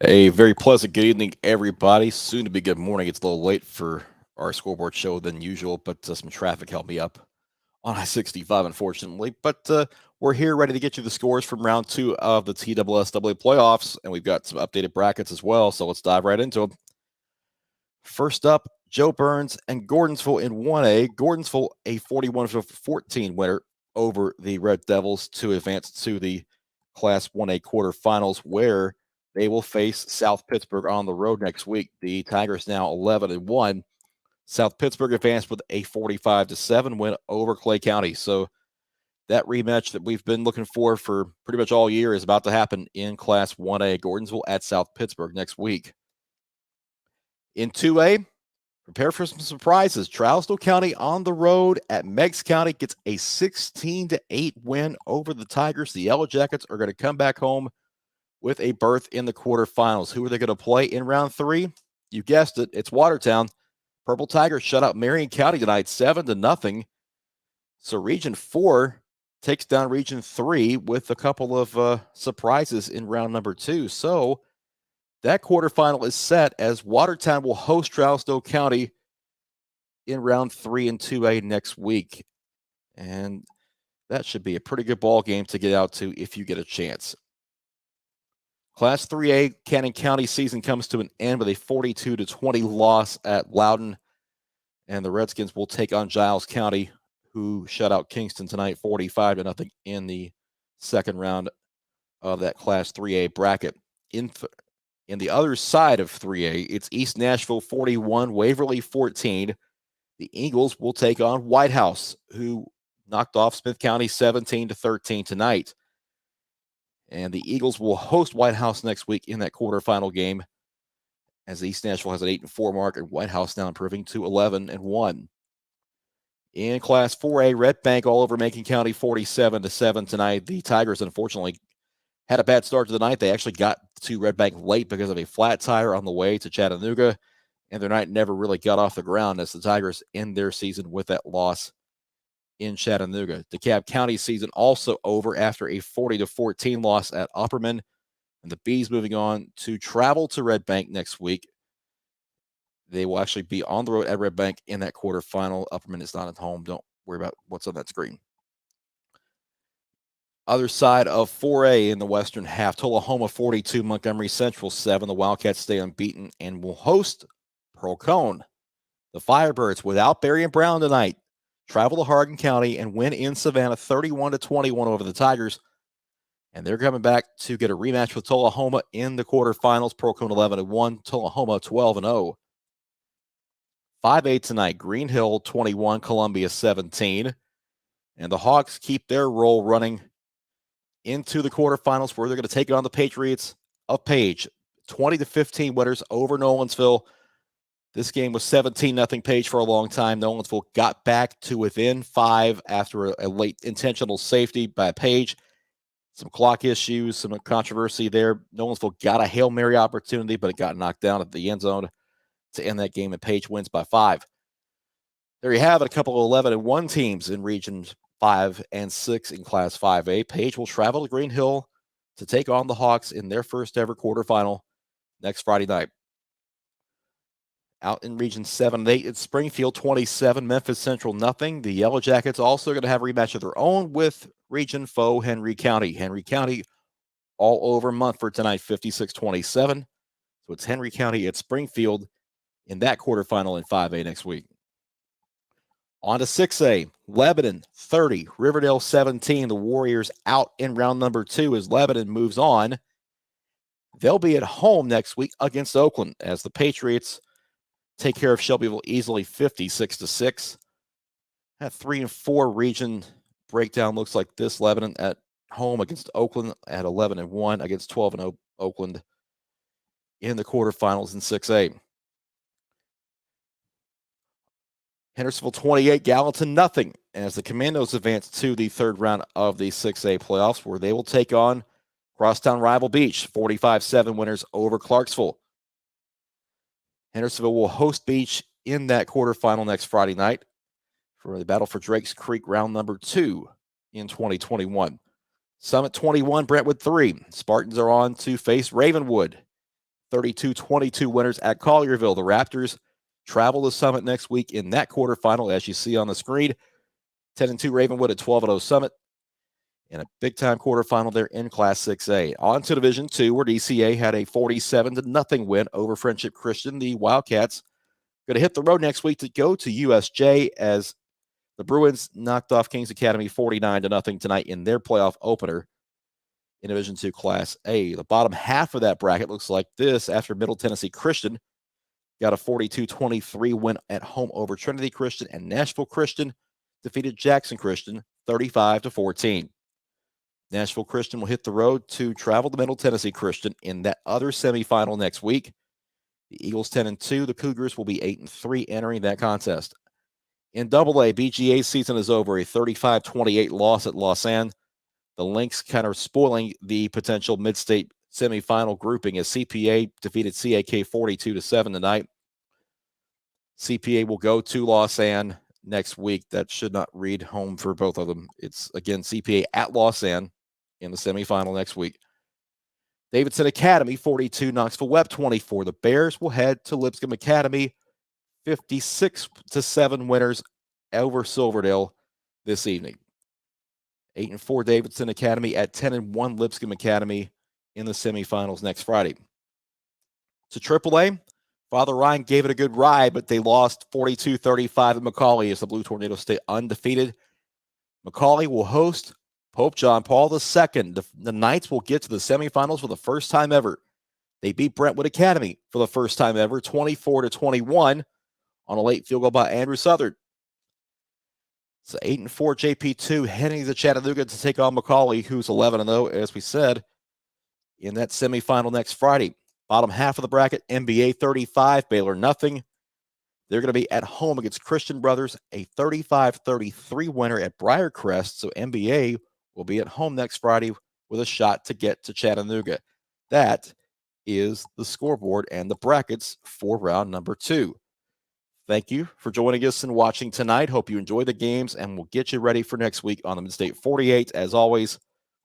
A very pleasant good evening, everybody. Soon to be good morning. It's a little late for our scoreboard show than usual, but some traffic held me up on I-65, unfortunately. But we're here ready to get you the scores from round two of the TSSAA playoffs, and we've got some updated brackets as well. So let's dive right into them. First up, Joe Burns and Gordonsville in 1A. Gordonsville, a 41-14 winner over the Red Devils to advance to the Class 1A quarterfinals, where they will face South Pittsburgh on the road next week. The Tigers now 11-1. South Pittsburgh advanced with a 45-7 win over Clay County. So that rematch that we've been looking for pretty much all year is about to happen in Class 1A. Gordonsville at South Pittsburgh next week. In 2A, prepare for some surprises. Trousdale County on the road at Meigs County gets a 16-8 win over the Tigers. The Yellow Jackets are going to come back home with a berth in the quarterfinals. Who are they going to play in round three? You guessed it. It's Watertown. Purple Tigers shut out Marion County tonight 7-0. So Region 4 takes down Region 3 with a couple of surprises in round number 2. So that quarterfinal is set as Watertown will host Trousdale County in round 3 in 2A next week. And that should be a pretty good ball game to get out to if you get a chance. Class 3A, Cannon County season comes to an end with a 42-20 loss at Loudon. And the Redskins will take on Giles County, who shut out Kingston tonight 45-0 in the second round of that Class 3A bracket. In the other side of 3A, it's East Nashville 41, Waverly 14. The Eagles will take on White House, who knocked off Smith County 17-13 tonight. And the Eagles will host White House next week in that quarterfinal game, as East Nashville has an 8-4 mark, and White House now improving to 11-1. In Class 4A, Red Bank all over Macon County 47-7 tonight. The Tigers, unfortunately, had a bad start to the night. They actually got to Red Bank late because of a flat tire on the way to Chattanooga, and their night never really got off the ground as the Tigers end their season with that loss in Chattanooga. DeKalb County season also over after a 40-14 loss at Upperman, and the Bees moving on to travel to Red Bank next week. They will actually be on the road at Red Bank in that quarterfinal. Upperman is not at home. Don't worry about what's on that screen. Other side of 4A in the western half, Tullahoma 42, Montgomery Central 7. The Wildcats stay unbeaten and will host pearl-cohn. The Firebirds, without Barry and Brown tonight, travel to Hardin County and win in Savannah 31-21 over the Tigers. And they're coming back to get a rematch with Tullahoma in the quarterfinals. Pearl-cohn 11-1, Tullahoma 12-0. 5A tonight, Green Hill 21, Columbia 17. And the Hawks keep their roll running into the quarterfinals, where they're going to take on the Patriots of Page. 20-15 winners over Nolensville. This game was 17-0 Page for a long time. Nolensville got back to within 5 after a late intentional safety by Page. Some clock issues, some controversy there. Nolensville got a Hail Mary opportunity, but it got knocked down at the end zone to end that game, and Page wins by 5. There you have it, a couple of 11-1 teams in Regions 5 and 6 in Class 5A. Page will travel to Green Hill to take on the Hawks in their first ever quarterfinal next Friday night. Out in Region 7 and 8, it's Springfield 27, Memphis Central nothing. The Yellow Jackets also going to have a rematch of their own with region foe Henry County. Henry County all over Munford tonight, 56-27. So it's Henry County at Springfield in that quarterfinal in 5A next week. On to 6A, Lebanon 30, Riverdale 17. The Warriors out in round number 2 as Lebanon moves on. They'll be at home next week against Oakland as the Patriots take care of Shelbyville easily 56-6. That 3 and 4 region breakdown looks like this. Lebanon at home against Oakland at 11-1 against 12-0 Oakland in the quarterfinals in 6A. Hendersonville 28, Gallatin nothing, as the Commandos advance to the third round of the 6A playoffs, where they will take on crosstown rival Beech, 45-7 winners over Clarksville. Hendersonville will host Beech in that quarterfinal next Friday night for the battle for Drakes Creek round number 2 in 2021. Summit 21, Brentwood 3. Spartans are on to face Ravenwood 32-22 winners at Collierville. The Raptors travel to Summit next week in that quarterfinal, as you see on the screen. 10-2 Ravenwood at 12-0 Summit. In a big-time quarterfinal there in Class 6A. On to Division 2, where DCA had a 47-0 win over Friendship Christian. The Wildcats going to hit the road next week to go to USJ, as the Bruins knocked off Kings Academy 49-0 tonight in their playoff opener in Division 2 Class A. The bottom half of that bracket looks like this after Middle Tennessee Christian got a 42-23 win at home over Trinity Christian, and Nashville Christian defeated Jackson Christian 35-14. Nashville Christian will hit the road to travel to Middle Tennessee Christian in that other semifinal next week. The Eagles 10-2, the Cougars will be 8-3 entering that contest. In AA, BGA season is over, a 35-28 loss at Lausanne. The Lynx kind of spoiling the potential mid-state semifinal grouping as CPA defeated CAK 42-7 tonight. CPA will go to Lausanne next week. That should not read home for both of them. It's, again, CPA at Lausanne in the semifinal next week. Davidson Academy 42, Knoxville Webb 24. The Bears will head to Lipscomb Academy, 56-7 winners over Silverdale this evening. 8-4 Davidson Academy at 10-1 Lipscomb Academy in the semifinals next Friday. To AAA, Father Ryan gave it a good ride, but they lost 42-35 at McCallie as the Blue Tornadoes stay undefeated. McCallie will host Pope John Paul II. The Knights will get to the semifinals for the first time ever. They beat Brentwood Academy for the first time ever, 24-21 on a late field goal by Andrew Southard. So 8-4 JP2 heading to Chattanooga to take on McCallie, who's 11-0, as we said, in that semifinal next Friday. Bottom half of the bracket, NBA 35, Baylor nothing. They're going to be at home against Christian Brothers, a 35-33 winner at Briarcrest. So NBA will be at home next Friday with a shot to get to Chattanooga. That is the scoreboard and the brackets for round number 2. Thank you for joining us and watching tonight. Hope you enjoy the games, and we'll get you ready for next week on the Mid-State 48. As always,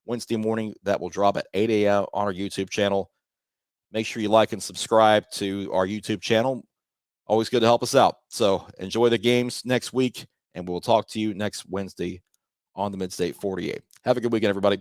Wednesday morning, that will drop at 8 a.m. on our YouTube channel. Make sure you like and subscribe to our YouTube channel. Always good to help us out. So enjoy the games next week, and we'll talk to you next Wednesday on the Mid-State 48. Have a good weekend, everybody.